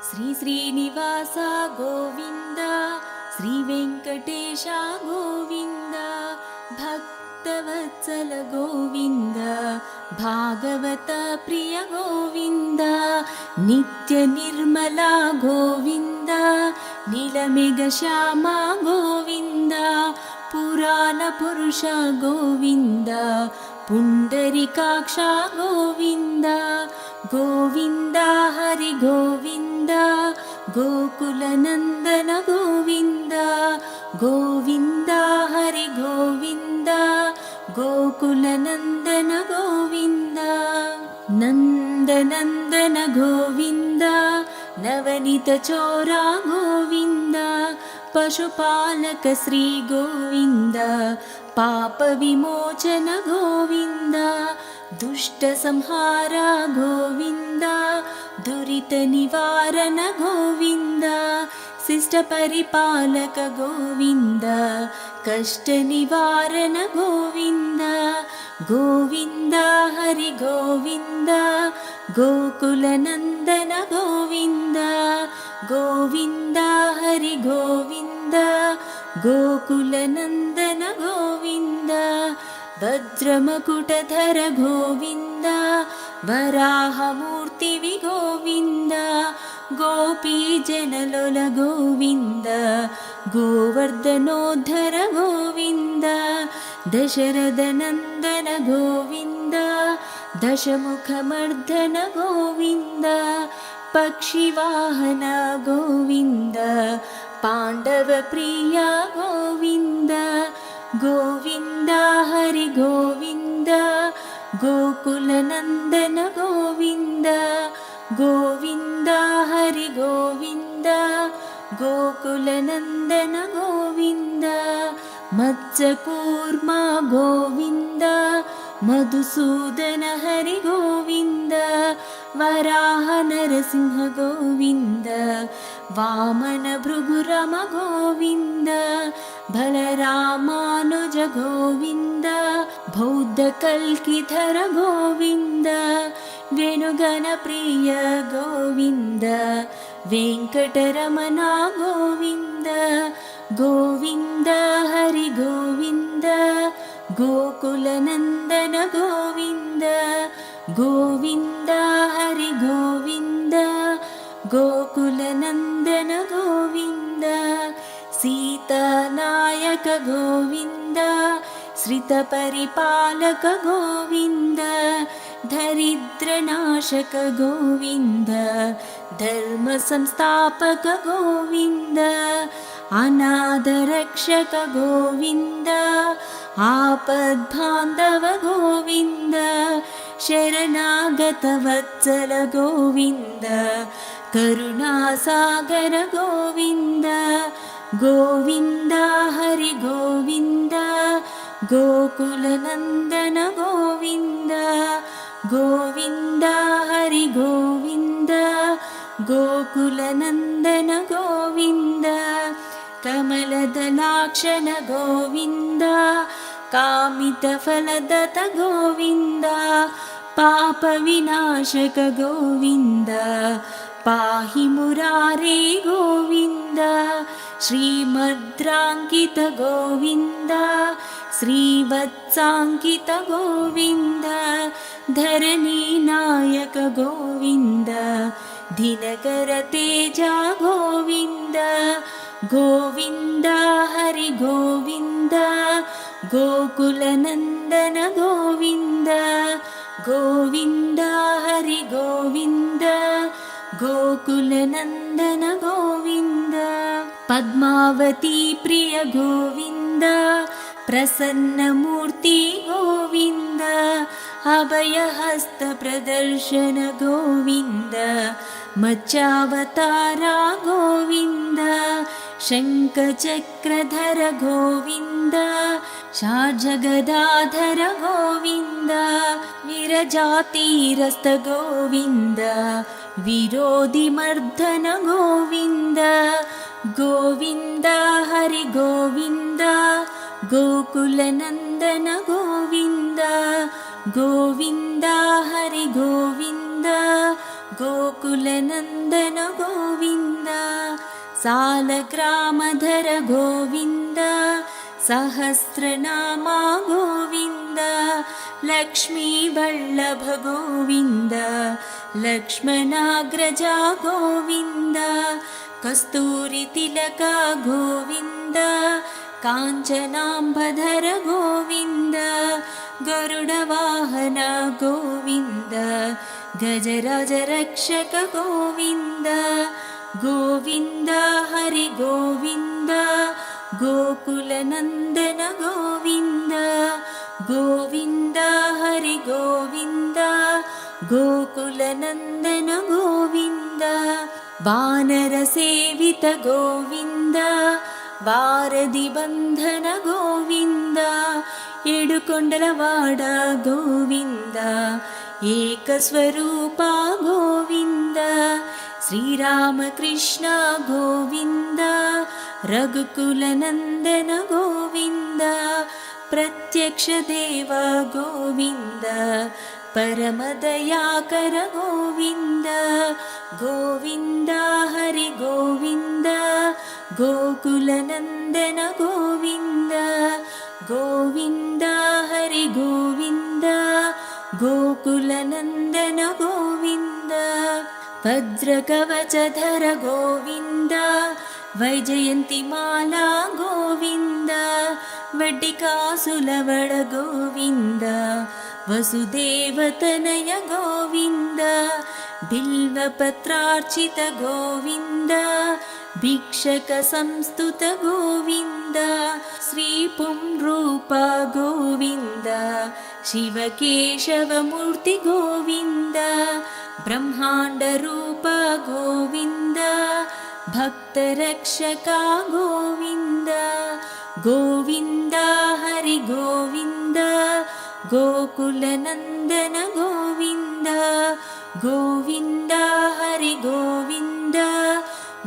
श्री श्रीनिवास गोविन्द श्री वेङ्कटेश गोविन्द भक्तवत्सल गोविन्द भागवत प्रिय गोविन्द नित्य निर्मला गोविन्द नीलमेघ श्यामा गोविन्द पुराण पुरुष गोविन्द पुण्डरीकाक्ष गोविन्द गोविन्द हरि गोविन्द गोकुलनन्दन गोविन्द गोविन्द हरि गोविन्द गोकुलनन्दन गोविन्द नन्दनन्दन गोविन्द नवनीत चोरा गोविन्द पशुपालक श्री गोविन्द पाप विमोचन गोविन्द दुष्ट संहार गोविन्द दुरित निवारण गोविन्द शिष्ट परिपालक गोविन्द कष्ट निवारण गोविन्द गोविन्द हरि गोविन्द गोकुलनन्दन गोविन्द गोविन्द हरि गोविन्द गोकुलनन्दन गोविन्द वज्रमकुटधर गोविन्द वराहमूर्ति गोविन्द गोपीजनलोल गोविन्द गोवर्धनोद्धर गोविन्द दशरथनन्दन गोविन्द दशमुखमर्दन गोविन्द पक्षिवाहन गोविन्द पाण्डवप्रिय गोविन्द गोविन्द हरि गोविन्द गोकुलनन्दन गोविन्द गोविन्द हरि गोविन्द गोकुलनन्दन गोविन्द मत्स्यकूर्मा गोविन्द मधुसूदन हरि गोविन्द वराह नरसिंह गोविन्द वामन भृगुरम गोविन्द बलरामानुज गोविन्द बौद्धकल्किधर गोविन्द वेणुगणप्रिय गोविन्द वेङ्कटरमण गोविन्द गोविन्द हरि गोविन्द गोकुलनन्दन गोविन्द गोविन्द हरि गोविन्द गोकुलनन्दन गोविन्द सीतानायक गोविन्द श्रितपरिपालक गोविन्द दरिद्रनाशक गोविन्द धर्मसंस्थापक गोविन्द अनाथरक्षक गोविन्द आपद्बान्धव गोविन्द शरणागत वत्सल गोविन्द करुणासागर गोविन्द गोविन्द हरि गोविन्द गोकुलनन्दन गोविन्द गोविन्द हरि गोविन्द गोकुलनन्दन गोविन्द कमलदलाक्षण गोविन्द कामितफलदत गोविन्द पापविनाशक गोविन्द पाहि मुरारे गोविन्द श्रीमद्राङ्कित गोविन्द श्रीवत्साङ्कित गोविन्द धरणीनायक गोविन्द दिनकर तेज गोविन्द गोविन्द हरि गोविन्द गोकुलनन्दन गोविन्द गोविन्द हरि गोविन्द गोकुलनन्दन गोविन्द पद्मावती प्रिय गोविन्द प्रसन्नमूर्ति गोविन्द अभयहस्त प्रदर्शन गोविन्द मच्चावतारा गोविन्द शङ्खचक्रधर गोविन्द शार्जगदाधर गोविन्द विरजातीरस्त गोविन्द विरोधिमर्दन गोविन्द गोविन्द हरि गोविन्द गोकुलनन्दन गोविन्द गोविन्द हरि गोविन्द गोकुलनन्दन गोविन्द सालग्रामधर गोविन्द सहस्रनामा गोविन्द लक्ष्मीवल्लभ गोविन्द लक्ष्मणाग्रजा गोविन्द कस्तूरितिलक गोविन्द काञ्चनाम्बधर गोविन्द गरुडवाहन गोविन्द गजराजरक्षक गोविन्द गोविन्द हरि गोविन्द गोकुलनन्दन गोविन्द गोविन्द हरि गोविन्द गोकुलनन्दन गोविन्द वानरसेवित गोविन्द वारधिबन्धन गोविन्द एडुकोण्डलवाड गोविन्द एकस्वरूप गोविन्द श्रीरामकृष्ण गोविन्द रघुकुलनन्दन गोविन्द प्रत्यक्षदेव गोविन्द परमदयाकर गोविन्द गोविन्द हरि गोविन्द गोकुलनन्दन गोविन्द गोविन्द हरि गोविन्द गोकुलनन्दन गोविन्द भद्रकवचधर गोविन्द वैजयन्तिमाला गोविन्द वड्डिकासुलवड गोविन्द वसुदेवतनय गोविन्द बिल्वपत्रार्चित गोविन्द भिक्षक संस्तुत गोविन्द श्रीपुंरूप गोविन्द शिवकेशवमूर्ति गोविन्द ब्रह्माण्डरूप गोविन्द भक्तरक्षका गोविन्द गोविन्द हरि गोविन्द गोकुलनन्दन गोविन्द गोविन्द हरि गोविन्द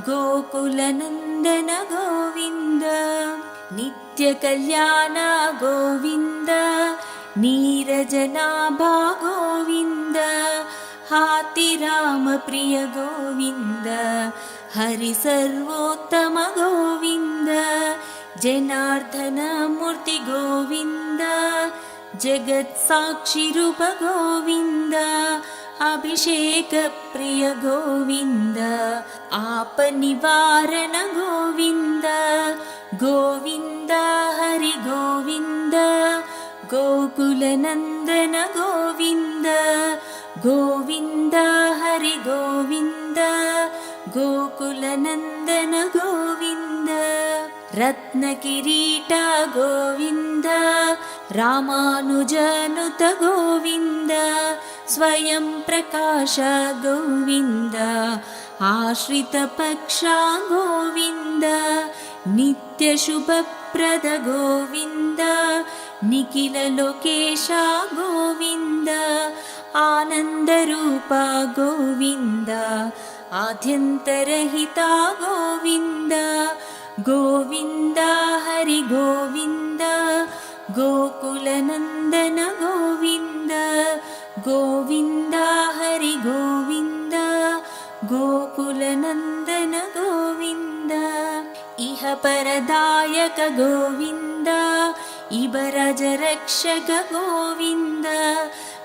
गोकुलनन्दन गोविन्द नित्यकल्याण गोविन्द नीरजनाभा गोविन्द हातिरामप्रिय गोविन्द हरिसर्वोत्तम गोविन्द जनार्दनमूर्ति गोविन्द जगत्साक्षिरूप गोविन्द अभिषेकप्रिय गोविन्द आपनिवारण गोविन्द गोविन्द हरि गोविन्द गोकुलनन्दन गोविन्द गोविन्द हरि गोविन्द गोकुलनन्दन गोविन्द रत्नकिरीट गोविन्द रामानुजनुत गोविन्द स्वयं प्रकाश गोविन्द आश्रितपक्षा गोविन्द नित्यशुभप्रद गोविन्द निखिललोकेश गोविन्द आनन्दरूप गोविन्द आद्यन्तरहिता गोविन्द गोविन्द हरि गोविन्द गोकुलनन्दन गोविन्द गोविन्द हरि गोविन्द गोकुलनन्दन गोविन्द इह परदायक गोविन्द इबरजरक्षक गोविन्द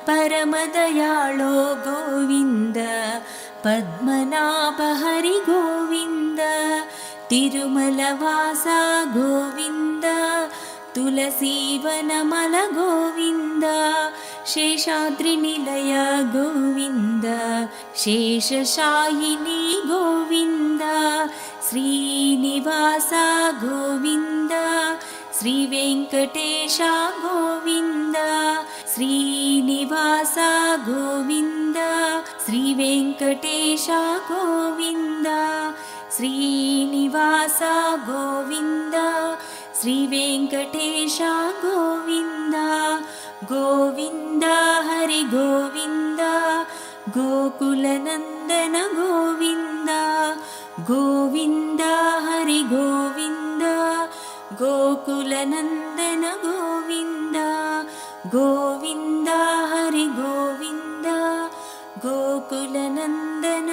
परमदयाळो गोविन्द पद्मनाभ हरि गोविन्द तिरुमलवासा गोविन्द तुलसीवनमल गोविन्द शेषाद्रिनिलय गोविन्द शेषशायिनी गोविन्द श्रीनिवास गोविन्द श्रीवेङ्कटेश गोविन्द श्रीनिवास गोविन्द श्रीवेङ्कटेश गोविन्द श्रीनिवास गोविन्द श्रीवेङ्कटेश गोविन्द गोविन्द हरि गोविन्द गोकुलनन्दन गोविन्द गोविन्द हरि गोविन्द गोकुलनन्दन गोविन्द गोविन्द हरि गोविन्द गोकुलनन्दन